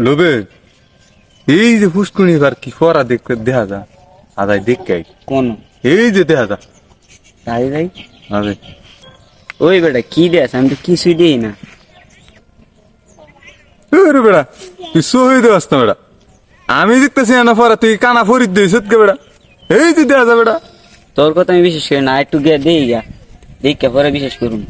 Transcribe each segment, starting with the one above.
লোবে এই যে ফুসকুনি এবার কি করা দেখতে দেখা যা আদায় দেখতে কোন এই যে দেখা যা তাই ভাই আরে ওই বেটা কি দেস আমি তো কিছুই দিই না। আরে বেড়া তুই সহি দেওয়াস না বেড়া আমি দেখতেছি না পরে তুই কানা ফরিদ দিস কে বেড়া এই যে দেখা যা বেড়া তোর কথা আমি বিশেষ করি না, একটু গিয়ে দিই গা দেখে পরে বিশেষ করুন।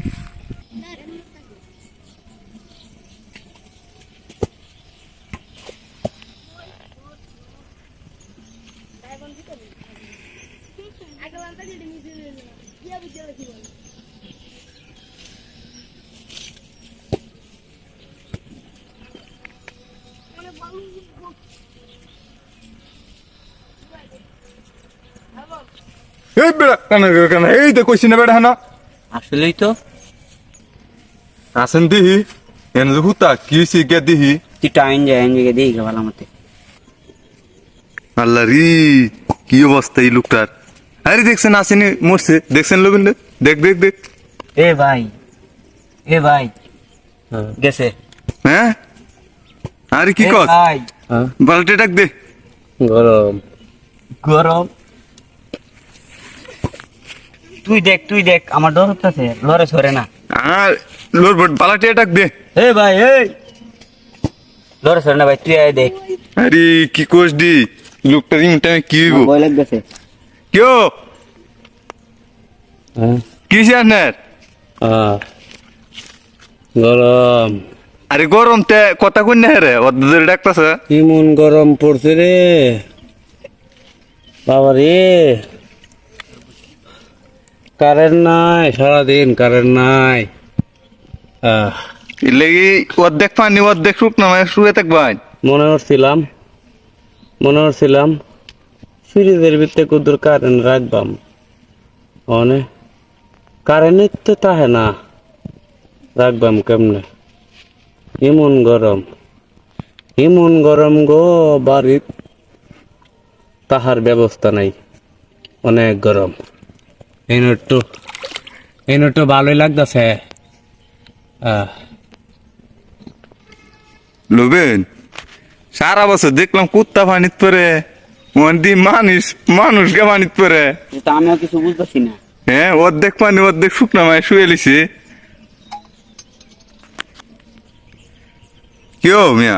এই বেড়া কানা কানা এই তো কইছি না বেড়া না আসলেই তো আসেন দিহি এনে যে হুতা কি সে গে দিহি তুই টাইম যায় গিয়ে দিই গা ভালো মতে। আল্লাহ রি কি অবস্থা এই লোকটার আরে দেখছেন আসেনি মরছে দেখছেন লোবেন দেখ দেখ দেখ এ ভাই গেছে হ্যাঁ আরে কি এ কর ভাই বালটি ডাক দে গরম গরম তুই দেখ আমার ডর হচ্ছে লড়ে সরে না। আর লোর বালাটি ডাক দে এ ভাই এই লড়ে সরে না ভাই তুই আয় দেখ। আরে কি কোস দি লোকটার ইমটামে কি হইব ভয় লাগতেছে। কেউ কি জানেন গরম আরে গরম তে কথা কই না রে অর্ধের ডাকতাছে এমন গরম পড়ছে রে বাবা রে, কারেন্ট নাই, সারাদিন কারেন্ট নাই। এর লাগি অর্ধেক পানি অর্ধেক শুকনো মানে শুয়ে থাকবাই মনে করছিলাম ফ্রিজের ভিতরে কুদুর কারেন্ট রাখবাম, অনে কারেন্ট তো তাহে না, রাখবাম কেমনে? এমন গরম গো, বাড়ির তাহার ব্যবস্থা নাই, অনেক গরম। এই একটু ভালোই লাগতেছে। লোবেন সারা বছর দেখলাম কুত্তা পানিত পরে মন্দি মানুষকে পানিত পরে তা আমিও কিছু বুঝতেছি না। হ্যাঁ অর্ধেক পানি অর্ধেক শুকনো মানে শুয়ে লিছি কেউ মিয়া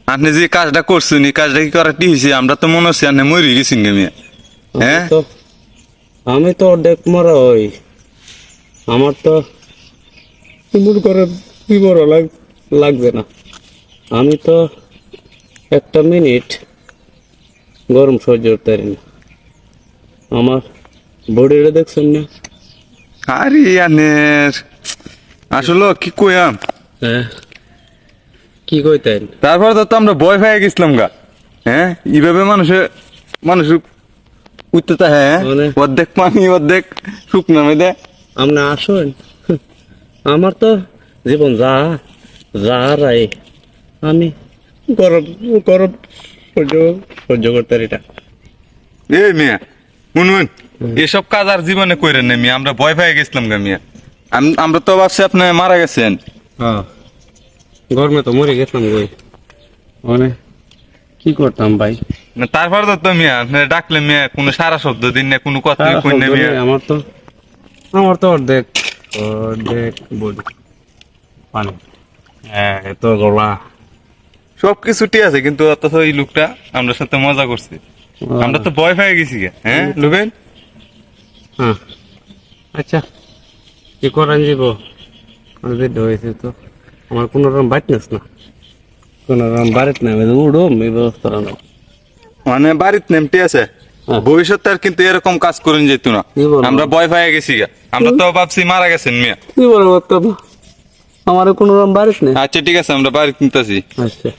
আপনি যে কাজটা করছেন এই কাজটা কি করা হয়েছে আমরা তো মনে হচ্ছে আপনি মরে গেছেন গে মিয়া। হ্যাঁ আমি তো অর্ধেক মরা হই, আমার তো এমন করে কি বড় লাগবে না। আমি তো একটা মিনিট গরম সহ্য করতে পারি না। আমার বডিটা দেখছেন না? আরে আনের আসলে কি কইয়াম হ্যাঁ কি কইতেন? তারপর তো আমরা ভয় পেয়ে গেছিলাম গা। হ্যাঁ এইভাবে মানুষ উঠতে হ্যাঁ অর্ধেক পানি অর্ধেক শুকনো মেয়েদে আপনি আসুন, আমার তো জীবন যা রাই, আমি গরম সহ্য করতে পারি না। এই মিয়া শুনুন এসব কাজ আর জীবনে কইরেন না মিয়া, আমরা ভয় পেয়ে গেছিলাম গা মিয়া। আমরা তো ভাবছি আপনি মারা গেছেন। হ্যাঁ গরমে তো মরে গেছিলাম গই, মানে কি করতাম ভাই? না তারপর তো মিয়া আপনি ডাকলে মিয়া কোনো সারা শব্দ দিন না, কোনো কথা কই না মিয়া। আমার তো অর্ধেক বডি পানি, এত গলা সবকিছু ঠিক আছে কিন্তু অথচ এই লোকটা আমরা সাথে মজা করছে, আমরা তো ভয় পেয়ে গেছি গে। হ্যাঁ লুবেন হ্যাঁ আচ্ছা কি করেন যাব হয়েছে তো আমার কোনো রকম বাইটনেস না, কোনো রকম বাড়িত না, উড়ম এই ব্যবস্থা না মানে বাড়িতে নেমতে আছে ভবিষ্যৎ আর কিন্তু এরকম কাজ করেন যেত না, আমরা ভয় পেয়ে গেছি গা। আমরা তো ভাবছি মারা গেছেন মিয়া। কি বলবো আমার কোনো রকম বাড়িত নেই। আচ্ছা ঠিক আছে আমরা বাড়িতে নিতেছি। আচ্ছা